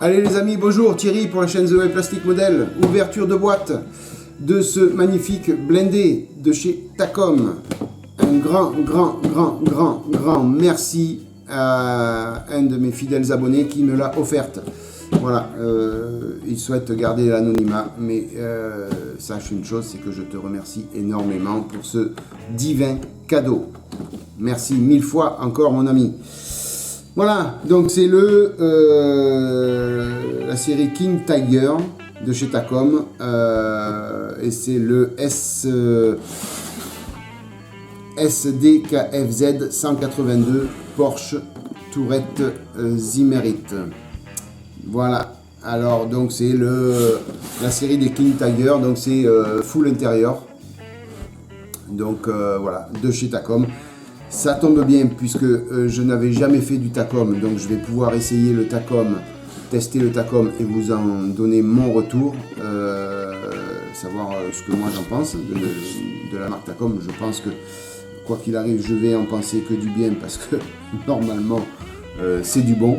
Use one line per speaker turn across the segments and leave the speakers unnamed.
Allez les amis, bonjour, Thierry pour la chaîne The Way Plastic Model. Ouverture de boîte de ce magnifique blindé de chez Takom. Un grand merci à un de mes fidèles abonnés qui me l'a offerte. Voilà, il souhaite garder l'anonymat, mais sache une chose, c'est que je te remercie énormément pour ce divin cadeau. Merci mille fois encore mon ami. Voilà, donc c'est la série King Tiger de chez Takom et c'est le SDKFZ 182 Porsche Tourette Zimmerit. Voilà, alors donc c'est la série des King Tiger, donc c'est full intérieur, donc voilà, de chez Takom. Ça tombe bien puisque je n'avais jamais fait du Takom, donc je vais pouvoir essayer le Takom, tester le Takom et vous en donner mon retour, savoir ce que moi j'en pense de la marque Takom. Je pense que quoi qu'il arrive, je vais en penser que du bien parce que normalement c'est du bon.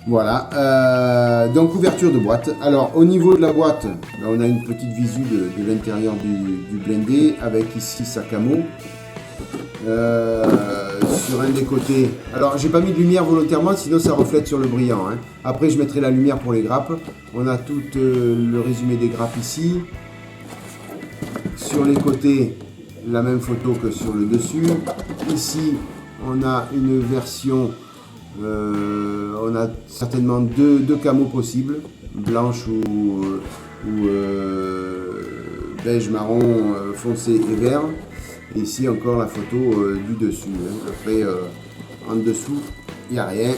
Voilà, donc ouverture de boîte. Alors au niveau de la boîte, on a une petite visu de l'intérieur du blindé avec ici sa camo. Sur un des côtés, alors j'ai pas mis de lumière volontairement sinon ça reflète sur le brillant, hein. Après je mettrai la lumière pour les grappes. On a tout le résumé des grappes ici. Sur les côtés, la même photo que sur le dessus. Ici on a une version, on a certainement deux camos possibles, blanche ou beige, marron, foncé et vert. Et ici encore la photo du dessus, hein. Après en dessous il n'y a rien.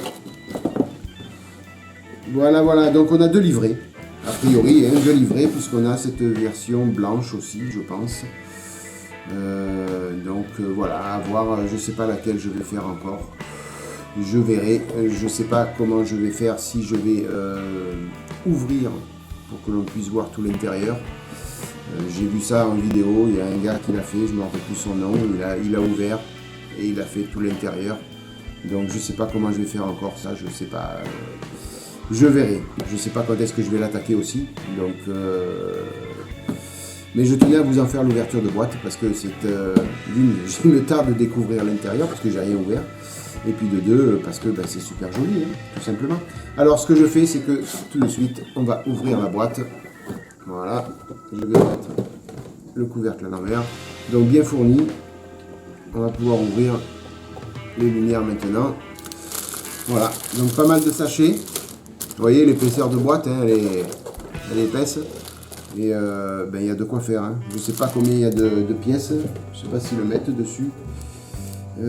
Voilà, donc on a deux livrets a priori, hein, deux livrets puisqu'on a cette version blanche aussi je pense. Voilà, à voir, je sais pas laquelle je vais faire encore, je verrai, je sais pas comment je vais faire, si je vais ouvrir pour que l'on puisse voir tout l'intérieur. J'ai vu ça en vidéo, il y a un gars qui l'a fait, je ne me rappelle plus son nom, il a ouvert et il a fait tout l'intérieur. Donc je ne sais pas comment je vais faire encore ça, je ne sais pas, je verrai. Je ne sais pas quand est-ce que je vais l'attaquer aussi. Donc, mais je tenais à vous en faire l'ouverture de boîte parce que c'est je me tarde de découvrir l'intérieur parce que j'ai rien ouvert. Et puis de deux, parce que c'est super joli, hein, tout simplement. Alors ce que je fais, c'est que tout de suite, on va ouvrir la boîte. Voilà, je vais mettre le couvercle à l'envers, donc bien fourni. On va pouvoir ouvrir les lumières maintenant. Voilà, donc pas mal de sachets. Vous voyez l'épaisseur de boîte, hein, elle est épaisse. Et il y a de quoi faire, hein. Je ne sais pas combien il y a de pièces, je ne sais pas s'ils le mettent dessus. Non,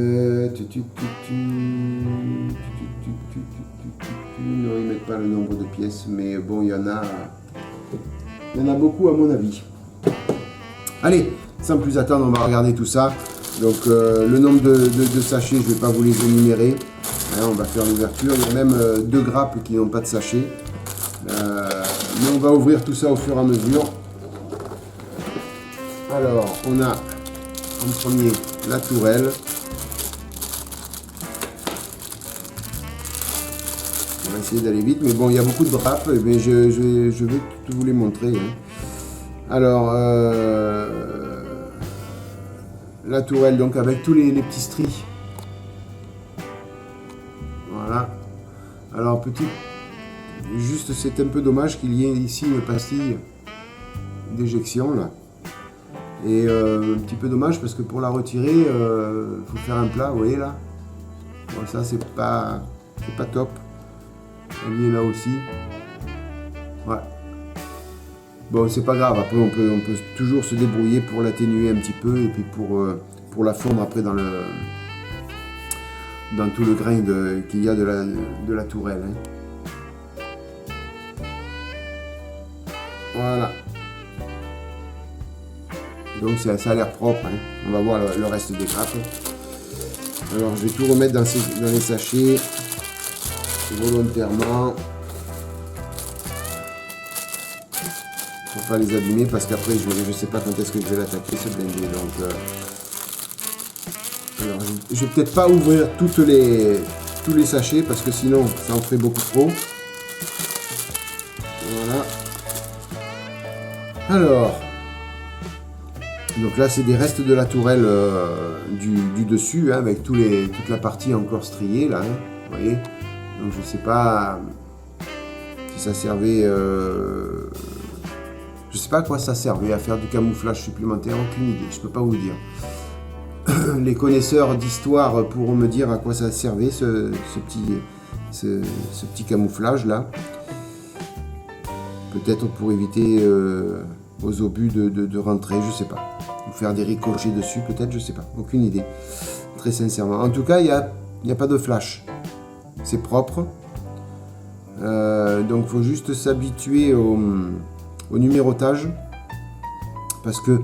ils ne mettent pas le nombre de pièces, mais bon, il y en a beaucoup à mon avis. Allez, sans plus attendre, on va regarder tout ça. Donc le nombre de sachets, je ne vais pas vous les énumérer. Hein, on va faire l'ouverture. Il y a même deux grappes qui n'ont pas de sachet. Mais on va ouvrir tout ça au fur et à mesure. Alors, on a en premier la tourelle. On va essayer d'aller vite, mais bon, il y a beaucoup de grappes, mais je vais tout vous les montrer, hein. Alors, la tourelle, donc avec tous les petits stries. Voilà. Alors, juste c'est un peu dommage qu'il y ait ici une pastille d'éjection, là. Et un petit peu dommage parce que pour la retirer, il faut faire un plat, vous voyez là. Bon, ça, c'est pas top. Elle est là aussi. Ouais. Bon, c'est pas grave. Après, on peut toujours se débrouiller pour l'atténuer un petit peu et puis pour la fondre après dans tout le grain qu'il y a de la tourelle, hein. Voilà. Donc ça a l'air propre, hein. On va voir le reste des grappes. Alors, je vais tout remettre dans les sachets. Volontairement pour pas les abîmer parce qu'après je sais pas quand est-ce que je vais l'attaquer ce blindé, donc alors je vais peut-être pas ouvrir tous les sachets parce que sinon ça en ferait beaucoup trop. Alors, donc là c'est des restes de la tourelle du dessus, hein, avec toute la partie encore striée là, hein, vous voyez. Donc je sais pas si ça servait, je sais pas à quoi ça servait, à faire du camouflage supplémentaire, aucune idée, je peux pas vous le dire. Les connaisseurs d'histoire pourront me dire à quoi ça servait ce petit camouflage là. Peut-être pour éviter aux obus de rentrer, je sais pas. Ou faire des ricochets dessus, peut-être, je sais pas. Aucune idée. Très sincèrement. En tout cas, il n'y a pas de flash. C'est propre. Donc, il faut juste s'habituer au numérotage. Parce que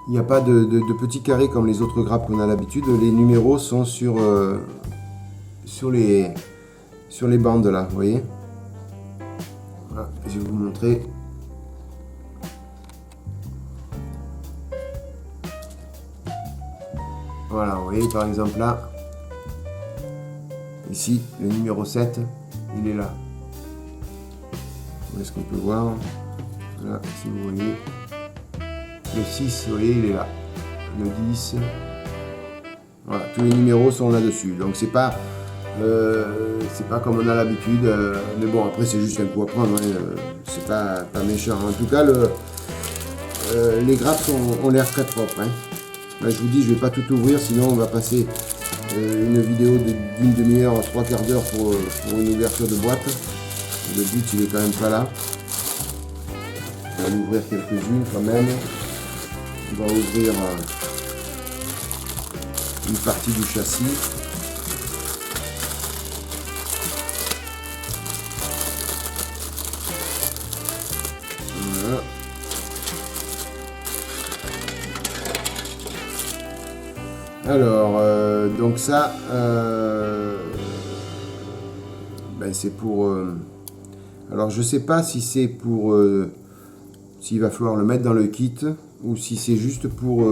il n'y a pas de petits carrés comme les autres grappes qu'on a l'habitude. Les numéros sont sur les bandes là, vous voyez. Voilà, je vais vous montrer. Voilà, vous voyez par exemple là, ici, le numéro 7, il est là. Où est-ce qu'on peut voir? Là, si vous voyez. Le 6, vous voyez, il est là. Le 10. Voilà, tous les numéros sont là-dessus. Donc c'est pas comme on a l'habitude. Mais bon, après c'est juste un coup à prendre. Hein, c'est pas méchant. En tout cas, les grappes ont l'air très propres. Hein. Là, je vous dis, je vais pas tout ouvrir, sinon on va passer une vidéo d'une demi-heure, 3/4 d'heure pour une ouverture de boîte. Le but, il est quand même pas là. On va en ouvrir quelques-unes quand même. On va ouvrir une partie du châssis. Voilà. Alors, donc ça, ben c'est pour... alors, je sais pas si c'est pour... s'il va falloir le mettre dans le kit, ou si c'est juste pour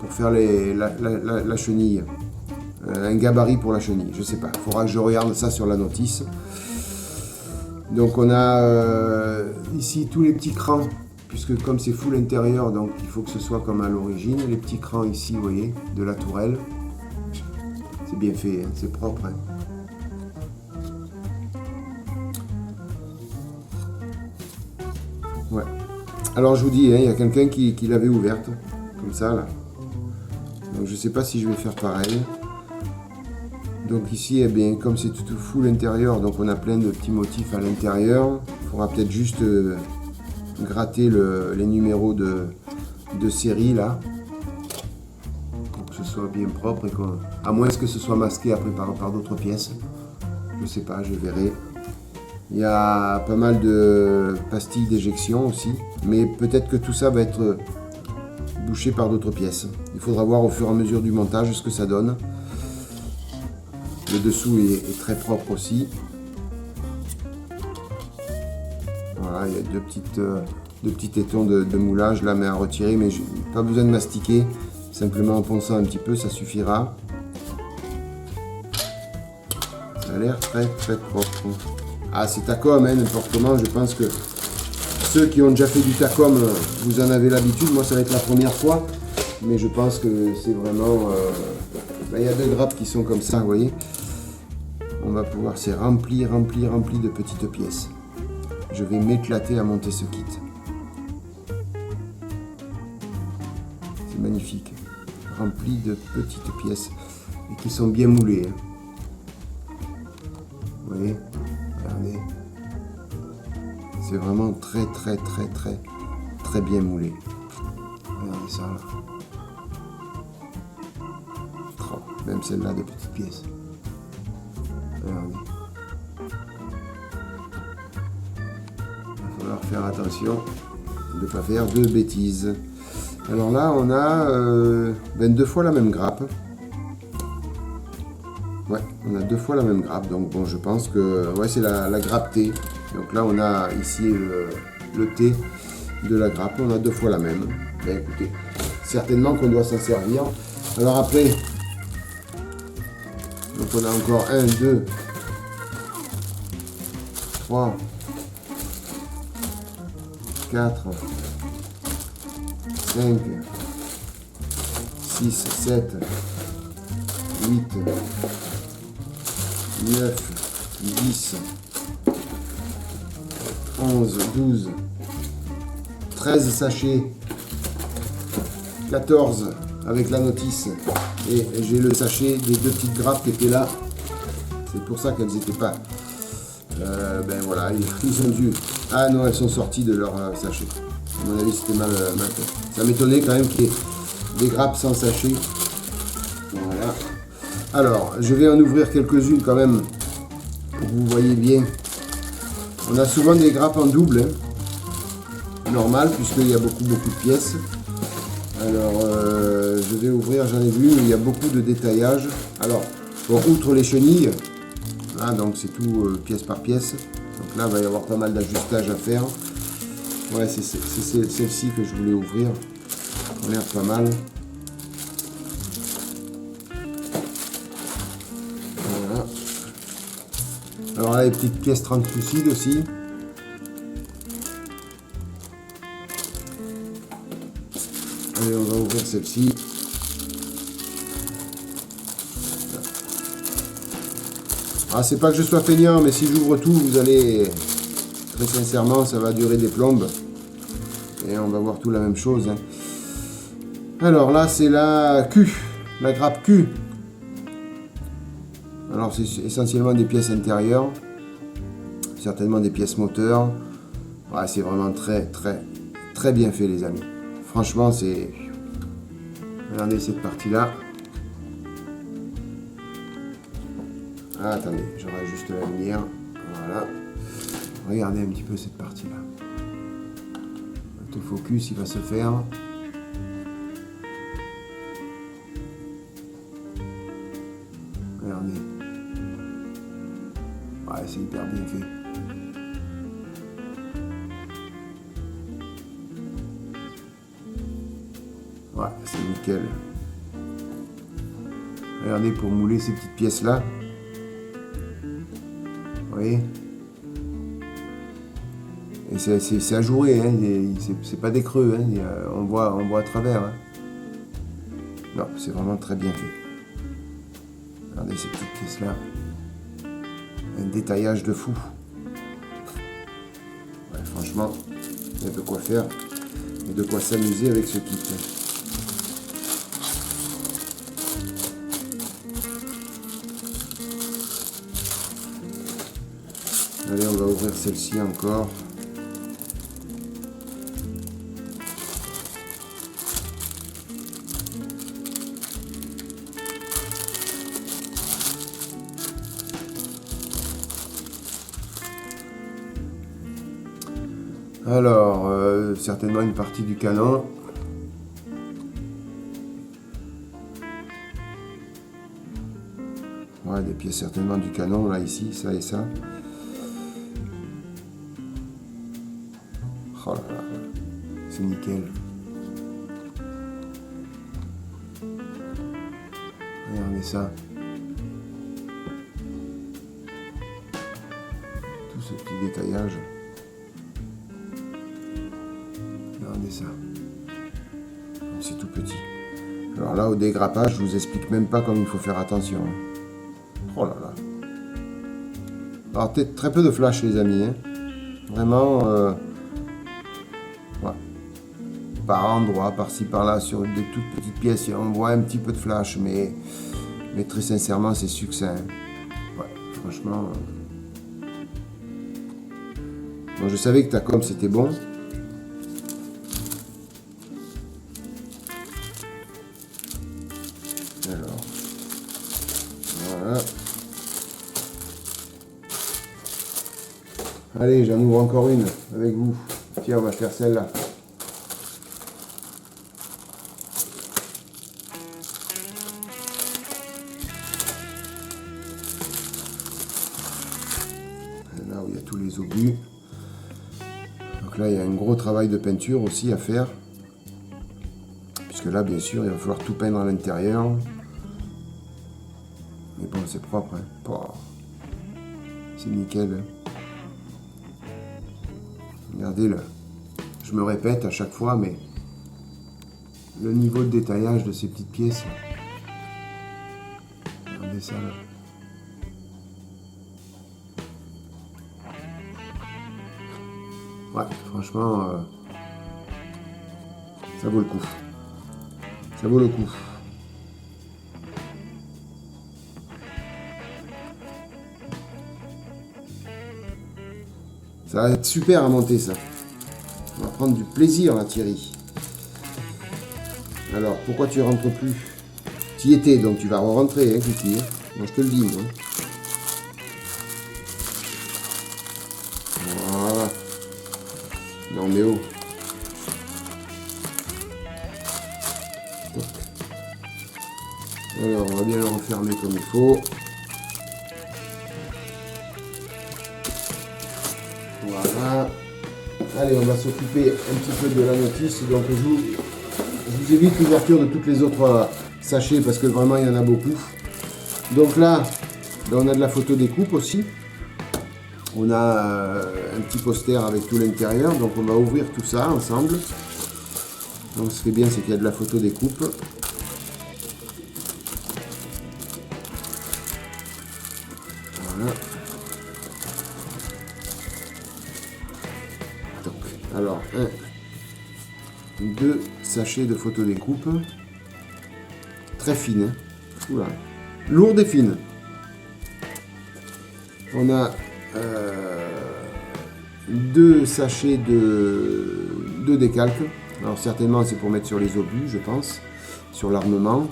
faire la chenille. Un gabarit pour la chenille, je sais pas. Il faudra que je regarde ça sur la notice. Donc, on a ici tous les petits crans. Puisque comme c'est full intérieur, donc il faut que ce soit comme à l'origine. Les petits crans ici, vous voyez, de la tourelle. C'est bien fait, hein, c'est propre. Hein. Ouais. Alors je vous dis, hein, il y a quelqu'un qui l'avait ouverte, comme ça là. Donc je sais pas si je vais faire pareil. Donc ici, eh bien, comme c'est tout full intérieur, donc on a plein de petits motifs à l'intérieur. Il faudra peut-être juste... gratter les numéros de série là pour que ce soit bien propre et à moins que ce soit masqué après par d'autres pièces, je sais pas, je verrai. Il y a pas mal de pastilles d'éjection aussi, mais peut-être que tout ça va être bouché par d'autres pièces. Il faudra voir au fur et à mesure du montage ce que ça donne. Le dessous est très propre aussi. Voilà, il y a deux petits tétons de moulage là, mais à retirer, mais pas besoin de mastiquer, simplement en ponçant un petit peu, ça suffira. Ça a l'air très propre. Ah, c'est Takom, hein, n'importe comment. Je pense que ceux qui ont déjà fait du Takom, vous en avez l'habitude. Moi, ça va être la première fois, mais je pense que c'est vraiment... Là, il y a deux grappes qui sont comme ça, vous voyez. On va pouvoir, c'est rempli de petites pièces. Je vais m'éclater à monter ce kit. C'est magnifique. Rempli de petites pièces et qui sont bien moulées. Hein. Vous voyez, regardez. C'est vraiment très bien moulé. Regardez ça là. Oh, même celle-là de petites pièces. Regardez. Faire attention de ne pas faire de bêtises. Alors là on a 2 fois la même grappe. Ouais, on a 2 fois la même grappe, donc bon, je pense que ouais, c'est la grappe T. Donc là on a ici le T de la grappe, on a 2 fois la même. Ben, écoutez, certainement qu'on doit s'en servir. Alors après, donc on a encore 1, 2, 3, 4, 5, 6, 7, 8, 9, 10, 11, 12, 13 sachets, 14 avec la notice, et j'ai le sachet des 2 petites grappes qui étaient là. C'est pour ça qu'elles n'étaient pas. Ben voilà, ils ont dû. Ah non, elles sont sorties de leur sachet. À mon avis, c'était mal fait. Ça m'étonnait quand même qu'il y ait des grappes sans sachet. Voilà. Alors, je vais en ouvrir quelques-unes quand même, pour que vous voyez bien. On a souvent des grappes en double, hein. Normal, puisqu'il y a beaucoup de pièces. Alors, je vais ouvrir, j'en ai vu, il y a beaucoup de détaillage. Alors, bon, outre les chenilles, hein, donc c'est tout pièce par pièce. Donc là, il va y avoir pas mal d'ajustage à faire. Ouais, c'est celle-ci que je voulais ouvrir. Ça a l'air pas mal. Voilà. Alors là, les petites pièces translucides aussi. Allez, on va ouvrir celle-ci. Ah, c'est pas que je sois feignant, mais si j'ouvre tout, vous allez... Très sincèrement, ça va durer des plombes. Et on va voir tout la même chose, hein. Alors là, c'est la Q. La grappe Q. Alors, c'est essentiellement des pièces intérieures. Certainement des pièces moteurs. Ouais, c'est vraiment très bien fait, les amis. Franchement, c'est... Regardez cette partie-là. Ah, attendez, je rajuste la lumière. Voilà. Regardez un petit peu cette partie-là. Autofocus, il va se faire. Regardez. Ouais, c'est hyper bien fait. Ouais, c'est nickel. Regardez pour mouler ces petites pièces-là. Vous voyez? Et c'est ajouré, hein, c'est pas des creux, hein, on voit à travers. Hein. Non, c'est vraiment très bien fait. Regardez ces petites pièces-là. Un détaillage de fou. Ouais, franchement, il y a de quoi faire et de quoi s'amuser avec ce kit. Allez, on va ouvrir celle-ci encore. Alors, certainement une partie du canon. Ouais, des pièces certainement du canon, là, ici, ça et ça. Oh là là, c'est nickel. Regardez ça. Tout ce petit détaillage. Regardez ça. C'est tout petit. Alors là, au dégrappage, je vous explique même pas comme il faut faire attention. Oh là là. Alors, très peu de flash, les amis. Hein. Vraiment, ouais. Par endroit, par-ci, par-là, sur des toutes petites pièces, on voit un petit peu de flash, mais très sincèrement, c'est succinct. Ouais, franchement. Bon, je savais que Takom, c'était bon. Alors, voilà. Allez, j'en ouvre encore une avec vous. Tiens, on va faire celle-là. Là où il y a tous les obus. Donc là, il y a un gros travail de peinture aussi à faire. Puisque là, bien sûr, il va falloir tout peindre à l'intérieur. Mais bon, c'est propre. Hein. Oh, c'est nickel. Hein. Regardez là. Je me répète à chaque fois, mais le niveau de détaillage de ces petites pièces. Regardez ça là. Ouais, franchement, ça vaut le coup. Ça vaut le coup. Ça va être super à monter ça. On va prendre du plaisir là, Thierry. Alors, pourquoi tu rentres plus? Tu y étais, donc tu vas re-rentrer, hein, Kiki. Moi, je te le dis, moi. Voilà. Non, mais oh. Alors, on va bien le refermer comme il faut. Voilà. Allez, on va s'occuper un petit peu de la notice. Donc, je vous évite l'ouverture de toutes les autres sachets parce que vraiment, il y en a beaucoup. Donc là, on a de la photo découpe aussi. On a un petit poster avec tout l'intérieur. Donc, on va ouvrir tout ça ensemble. Donc, ce qui est bien, c'est qu'il y a de la photo découpe. Voilà. Donc, alors, 2 sachets de photo découpe. Très fine. Hein. Oula. Lourde et fine. On a 2 sachets de décalque. Alors certainement c'est pour mettre sur les obus, je pense, sur l'armement,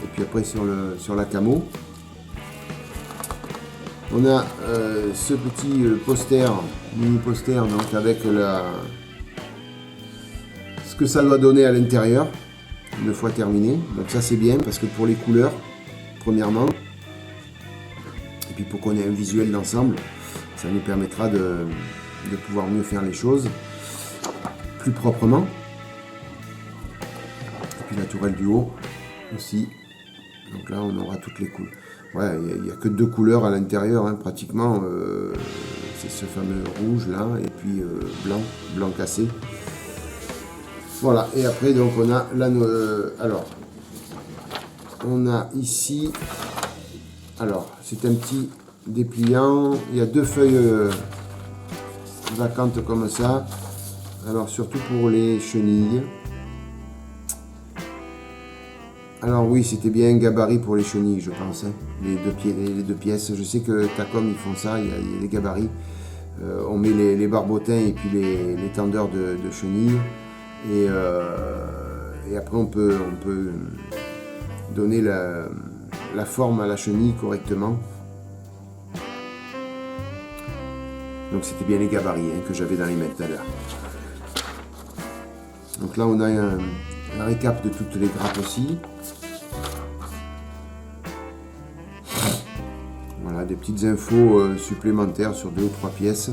et puis après sur la camo. On a ce petit poster, mini poster, donc avec ce que ça doit donner à l'intérieur, une fois terminé. Donc ça c'est bien parce que pour les couleurs, premièrement, et puis pour qu'on ait un visuel d'ensemble, ça nous permettra de pouvoir mieux faire les choses plus proprement. Et puis la tourelle du haut aussi. Donc là on aura toutes les couleurs. Ouais, il n'y a que 2 couleurs à l'intérieur, hein, pratiquement. C'est ce fameux rouge là, et puis blanc cassé. Voilà, et après donc on a alors on a ici, alors c'est un petit dépliant, il y a 2 feuilles vacantes comme ça, alors surtout pour les chenilles. Alors oui, c'était bien un gabarit pour les chenilles, je pense, hein. Les deux pièces, je sais que Tacom ils font ça, il y a les gabarits, on met les barbotins et puis les tendeurs de chenilles. Et après on peut donner la forme à la chenille correctement. Donc c'était bien les gabarits, hein, que j'avais dans les mains tout à l'heure. Donc là on a un récap de toutes les grappes aussi. Voilà, des petites infos supplémentaires sur 2 ou 3 pièces.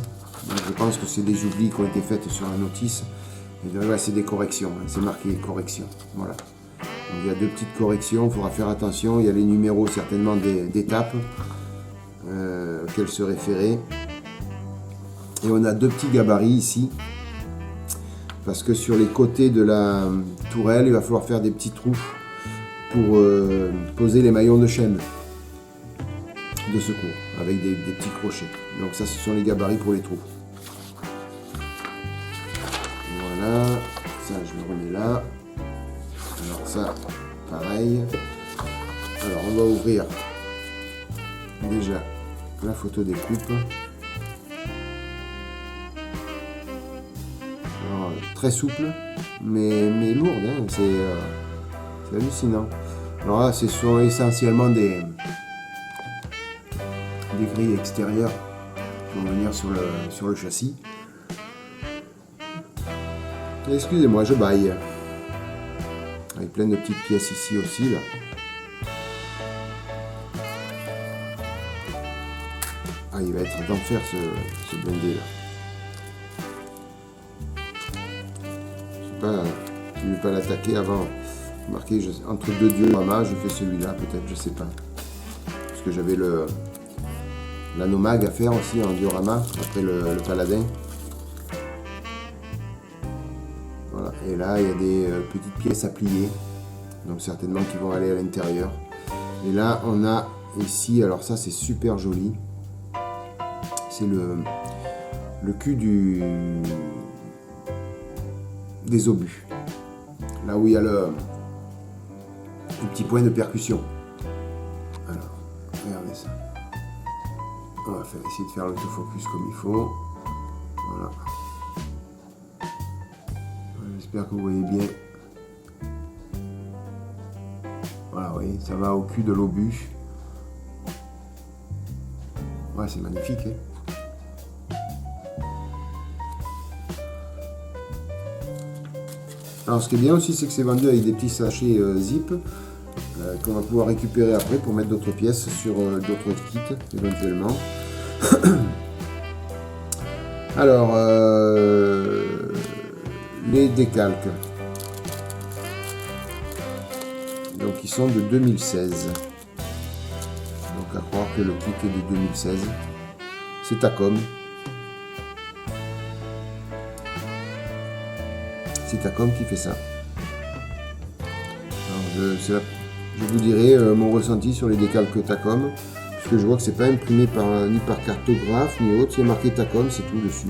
Donc je pense que c'est des oublis qui ont été faits sur la notice. Là, c'est des corrections, hein, c'est marqué correction. Voilà. Donc, il y a 2 petites corrections, il faudra faire attention. Il y a les numéros certainement d'étapes auxquelles se référer. Et on a 2 petits gabarits ici. Parce que sur les côtés de la tourelle, il va falloir faire des petits trous pour poser les maillons de chaîne de secours avec des petits crochets. Donc ça, ce sont les gabarits pour les trous. Voilà, ça je le remets là. Alors ça, pareil. Alors on va ouvrir déjà la photo découpe. Alors, très souple, mais lourde, hein, c'est hallucinant. Alors là, ce sont essentiellement des grilles extérieures qui vont venir sur le châssis. Excusez-moi, je baille. Avec plein de petites pièces ici aussi, là. Ah, il va être d'enfer ce blindé, là. Je sais pas, je ne vais pas l'attaquer avant. Marqué entre 2 dioramas, je fais celui-là, peut-être, je sais pas. Parce que j'avais la Nomag à faire aussi en diorama, après le Paladin. Et là, il y a des petites pièces à plier, donc certainement qui vont aller à l'intérieur. Et là, on a ici, alors ça c'est super joli, c'est le cul des obus, là où il y a le petit point de percussion. Alors, regardez ça. On va essayer de faire l'autofocus comme il faut. Voilà. J'espère que vous voyez bien. Voilà, oui, ça va au cul de l'obus. Ouais, c'est magnifique, hein. Alors, ce qui est bien aussi, c'est que c'est vendu avec des petits sachets zip qu'on va pouvoir récupérer après pour mettre d'autres pièces sur d'autres kits éventuellement. Alors, les décalques. Donc, ils sont de 2016. Donc, à croire que le kit est de 2016. C'est Takom. C'est Takom qui fait ça. Alors, je vous dirai mon ressenti sur les décalques Takom, puisque je vois que c'est pas imprimé ni par cartographe ni autre. Il y a marqué Takom, c'est tout dessus.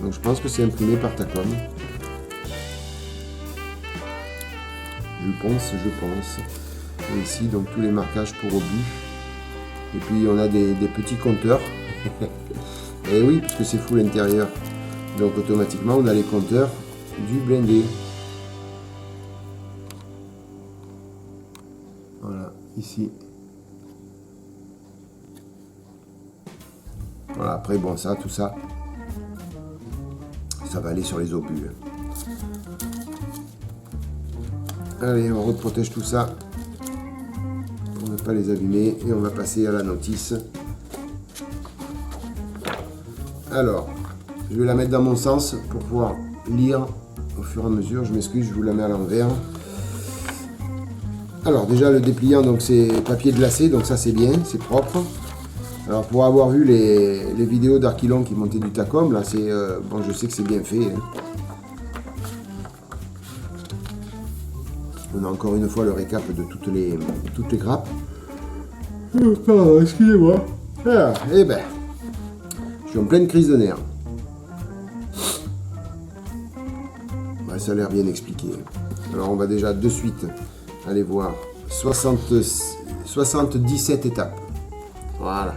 Donc je pense que c'est imprimé par Takom. Je pense. Et ici, donc tous les marquages pour obus. Et puis on a des petits compteurs. Et oui, puisque c'est full intérieur. Donc automatiquement, on a les compteurs du blindé. Voilà, ici. Voilà, après, bon, tout ça va aller sur les obus. Allez, on reprotège tout ça pour ne pas les abîmer et on va passer à la notice. Alors, je vais la mettre dans mon sens pour pouvoir lire au fur et à mesure. Je m'excuse, je vous la mets à l'envers. Alors déjà le dépliant, donc c'est papier glacé, donc ça c'est bien, c'est propre. Alors pour avoir vu les vidéos d'Archilon qui montaient du Takom, là c'est bon, je sais que c'est bien fait. Hein. On a encore une fois le récap de toutes les grappes. Pardon, excusez-moi. Ah, eh ben, je suis en pleine crise de nerfs. Ouais, ça a l'air bien expliqué. Alors on va déjà de suite aller voir 77 étapes. Voilà.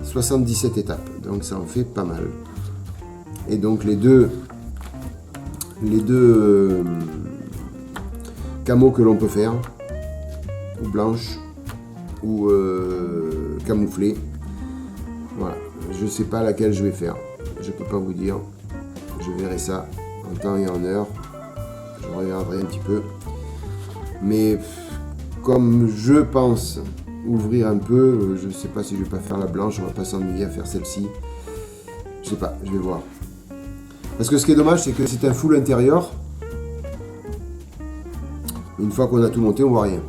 77 étapes. Donc ça en fait pas mal. Et donc les deux camos que l'on peut faire, ou blanches, ou camouflées. Voilà. Je sais pas laquelle je vais faire. Je peux pas vous dire. Je verrai ça en temps et en heure. Je regarderai un petit peu. Mais comme je pense ouvrir un peu, je ne sais pas si je vais pas faire la blanche, on va pas s'ennuyer à faire celle-ci. Je sais pas, je vais voir. Parce que ce qui est dommage, c'est que c'est un full intérieur. Une fois qu'on a tout monté, on voit rien.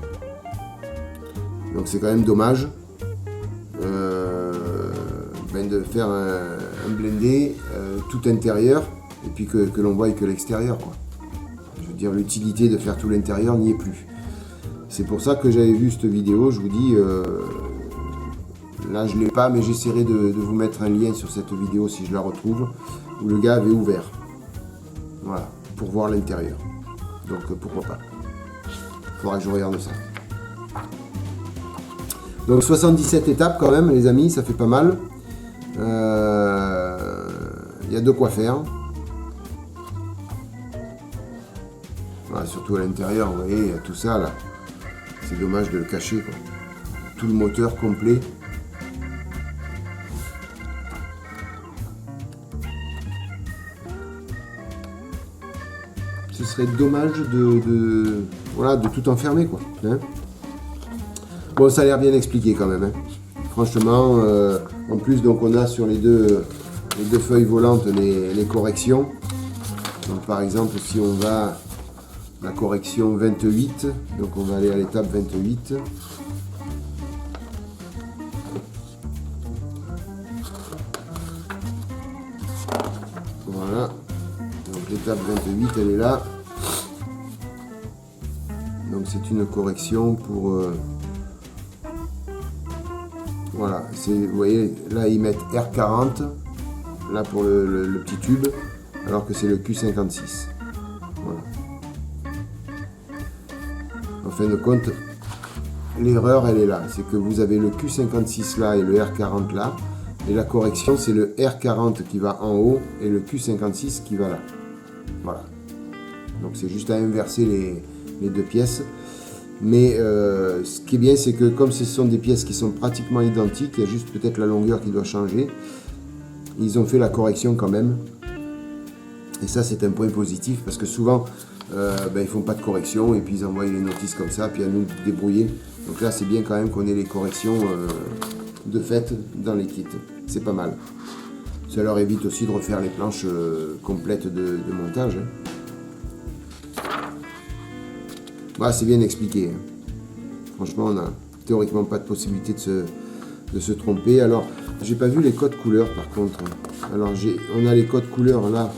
Donc c'est quand même dommage de faire un blindé tout intérieur et puis que l'on voit que l'extérieur, quoi. Dire l'utilité de faire tout l'intérieur n'y est plus. C'est pour ça que j'avais vu cette vidéo. Je vous dis, là je l'ai pas, mais j'essaierai de vous mettre un lien sur cette vidéo si je la retrouve, où le gars avait ouvert, voilà, pour voir l'intérieur. Donc pourquoi pas. Il faudra que je regarde ça. Donc 77 étapes quand même, les amis, ça fait pas mal. Il y a de quoi faire. Voilà, surtout à l'intérieur, vous voyez, il y a tout ça là. C'est dommage de le cacher, quoi. Tout le moteur complet. Ce serait dommage voilà, de tout enfermer, quoi. Hein, bon, ça a l'air bien expliqué quand même. Hein. Franchement, en plus, donc on a sur les deux feuilles volantes les corrections. Donc par exemple, si on va la correction 28, donc on va aller à l'étape 28. Voilà, donc les étape 28, elle est là. Donc c'est une correction pour... voilà, vous voyez, là ils mettent R40, là pour le petit tube, alors que c'est le Q56. Voilà. En fin de compte, l'erreur elle est là, c'est que vous avez le Q56 là et le R40 là, et la correction c'est le R40 qui va en haut et le Q56 qui va là. Voilà. Donc c'est juste à inverser les deux pièces. Mais ce qui est bien, c'est que comme ce sont des pièces qui sont pratiquement identiques, il y a juste peut-être la longueur qui doit changer. Ils ont fait la correction quand même. Et ça, c'est un point positif parce que souvent, ils font pas de correction et puis ils envoient les notices comme ça, puis à nous de débrouiller. Donc là, c'est bien quand même qu'on ait les corrections de fait dans les kits. C'est pas mal. Ça leur évite aussi de refaire les planches complètes de montage. Hein. Voilà, c'est bien expliqué. Franchement, on n'a théoriquement pas de possibilité de se tromper. Alors, j'ai pas vu les codes couleurs par contre. Alors, on a les codes couleurs là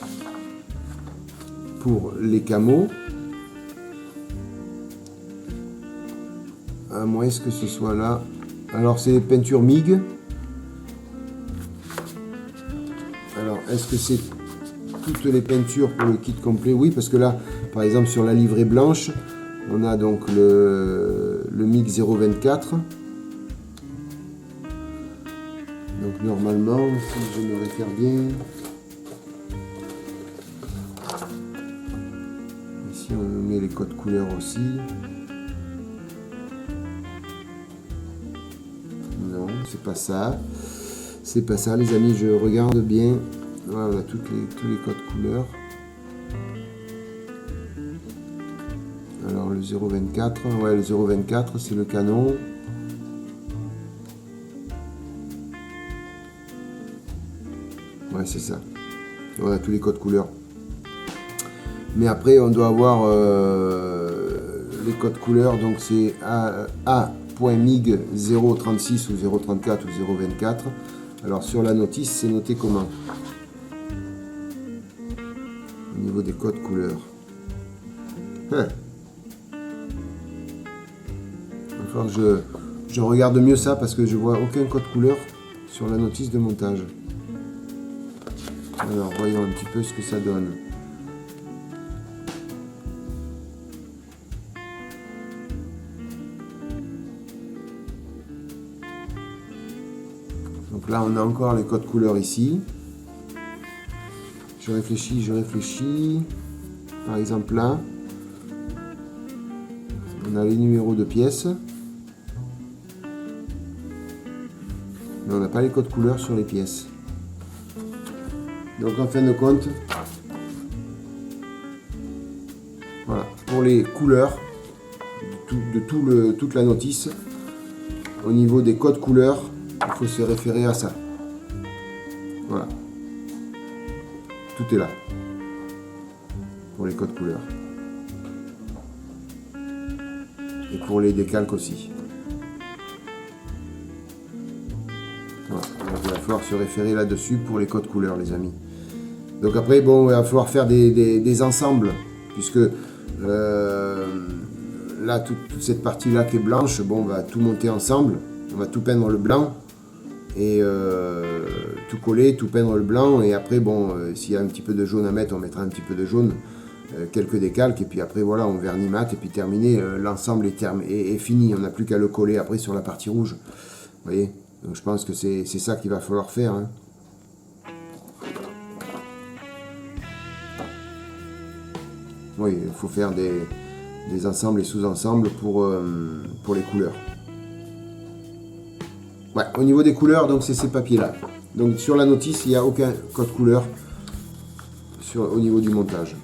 pour les camos. À moins que ce soit là. Alors, c'est les peintures MIG. Alors, est-ce que c'est toutes les peintures pour le kit complet? Oui, parce que là, par exemple, sur la livrée blanche, on a donc le MIG 024. Donc normalement, si je me réfère bien, ici on met les codes couleurs aussi. Non, c'est pas ça. C'est pas ça les amis, je regarde bien. Voilà, on a tous les codes couleurs. Alors le 024, ouais le 024 c'est le canon. Ouais c'est ça. On a tous les codes couleurs. Mais après on doit avoir les codes couleurs, donc c'est A.MIG 036 ou 034 ou 024. Alors sur la notice c'est noté comment? Au niveau des codes couleurs. Enfin, je regarde mieux ça parce que je vois aucun code couleur sur la notice de montage. Alors voyons un petit peu ce que ça donne. Donc là on a encore les codes couleurs ici. Je réfléchis. Par exemple là, on a les numéros de pièces. Mais on n'a pas les codes couleurs sur les pièces. Donc en fin de compte, voilà, pour les couleurs de toute la notice, au niveau des codes couleurs, il faut se référer à ça. Voilà. Tout est là. Pour les codes couleurs. Et pour les décalques aussi. Voilà. Donc, il va falloir se référer là-dessus pour les codes couleurs, les amis. Donc après, bon, il va falloir faire des ensembles, puisque là, toute cette partie-là qui est blanche, bon, on va tout monter ensemble. On va tout peindre le blanc et tout coller, tout peindre le blanc. Et après, bon, s'il y a un petit peu de jaune à mettre, on mettra un petit peu de jaune, quelques décalques. Et puis après, voilà, on vernit mat et puis terminé, l'ensemble est fini. On n'a plus qu'à le coller après sur la partie rouge. Vous voyez? Donc je pense que c'est ça qu'il va falloir faire. Hein. Oui, il faut faire des ensembles et sous-ensembles pour les couleurs. Ouais, au niveau des couleurs, donc c'est ces papiers-là. Donc sur la notice, il n'y a aucun code couleur au niveau du montage.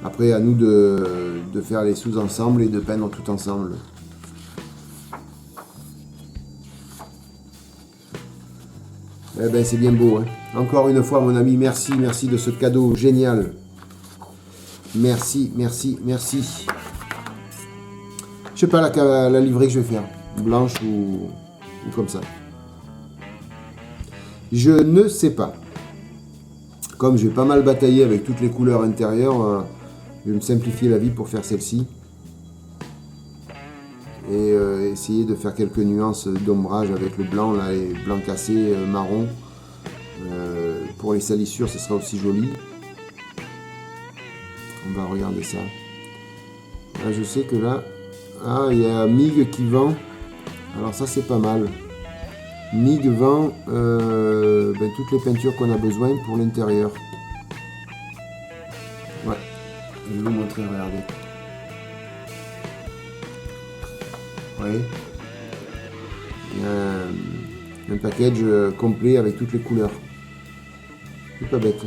Après, à nous de faire les sous-ensembles et de peindre tout ensemble. Eh ben, c'est bien beau. Hein. Encore une fois, mon ami, merci de ce cadeau génial. Merci. Je sais pas la livrée que je vais faire. Blanche ou comme ça. Je ne sais pas. Comme j'ai pas mal bataillé avec toutes les couleurs intérieures, je vais me simplifier la vie pour faire celle-ci. Et essayer de faire quelques nuances d'ombrage avec le blanc, là, et blanc cassé, marron. Pour les salissures, ce sera aussi joli. On va regarder ça. Là, je sais que là, il y a Mig qui vend. Alors ça, c'est pas mal. Mig vend toutes les peintures qu'on a besoin pour l'intérieur. Ouais, je vais vous montrer, regardez. Oui. Il y a un package complet avec toutes les couleurs. C'est pas bête.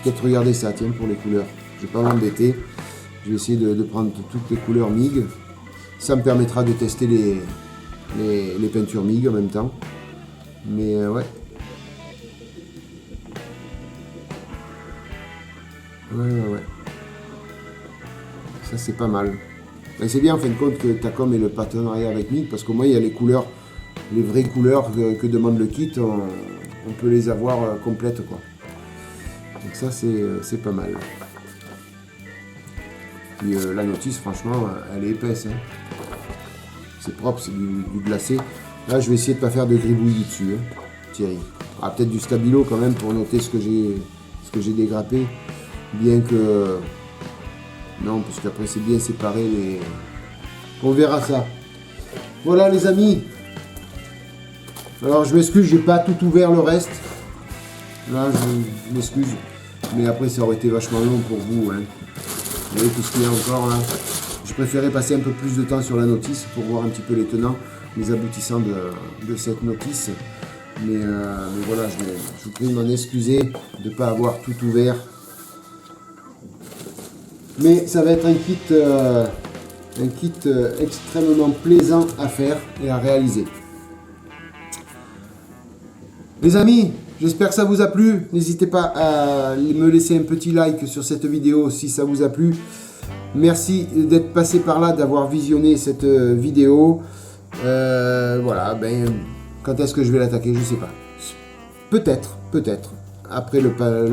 Peut-être regarder ça, tiens, pour les couleurs. Je vais pas m'embêter. Je vais essayer de prendre toutes les couleurs MIG. Ça me permettra de tester les peintures MIG en même temps. Mais ouais. Ouais. Ça, c'est pas mal. Et c'est bien en fin de compte que Takom ait le partenariat avec MIG, parce qu'au moins il y a les couleurs, les vraies couleurs que demande le kit, on peut les avoir complètes, quoi. Donc ça, c'est pas mal. Puis la notice, franchement, elle est épaisse, hein. C'est propre, c'est du glacé. Là, je vais essayer de ne pas faire de gribouillis dessus, hein, Thierry. Ah, peut-être du stabilo quand même pour noter ce que j'ai dégrappé, bien que non, parce qu'après c'est bien séparé les. On verra ça. Voilà les amis. Alors je m'excuse, j'ai pas tout ouvert le reste. Là, je m'excuse, mais après ça aurait été vachement long pour vous, hein. Vous voyez tout ce qu'il y a encore là. Je préférais passer un peu plus de temps sur la notice pour voir un petit peu les tenants, les aboutissants de cette notice. Mais voilà, je vous prie de m'en excuser de ne pas avoir tout ouvert. Mais ça va être un kit extrêmement plaisant à faire et à réaliser. Les amis, j'espère que ça vous a plu. N'hésitez pas à me laisser un petit like sur cette vidéo si ça vous a plu. Merci d'être passé par là, d'avoir visionné cette vidéo. Voilà, quand est-ce que je vais l'attaquer, je ne sais pas. Peut-être, après le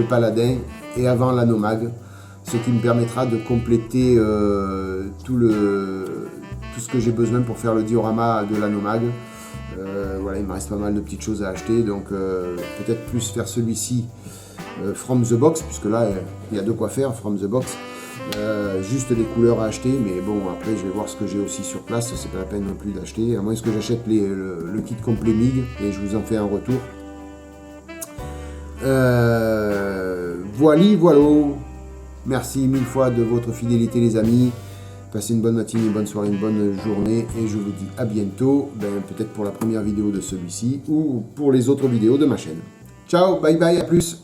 paladin et avant la nomade, ce qui me permettra de compléter tout ce que j'ai besoin pour faire le diorama de la nomade. Voilà, il me reste pas mal de petites choses à acheter, donc peut-être plus faire celui-ci from the box, puisque là il y a de quoi faire from the box. Juste des couleurs à acheter, mais bon, après je vais voir ce que j'ai aussi sur place, c'est pas la peine non plus d'acheter, à moins que j'achète le kit complet MIG et je vous en fais un retour. Voilà. Merci mille fois de votre fidélité les amis. Passez une bonne matinée, une bonne soirée, une bonne journée et je vous dis à bientôt, peut-être pour la première vidéo de celui-ci ou pour les autres vidéos de ma chaîne. Ciao, bye bye, à plus.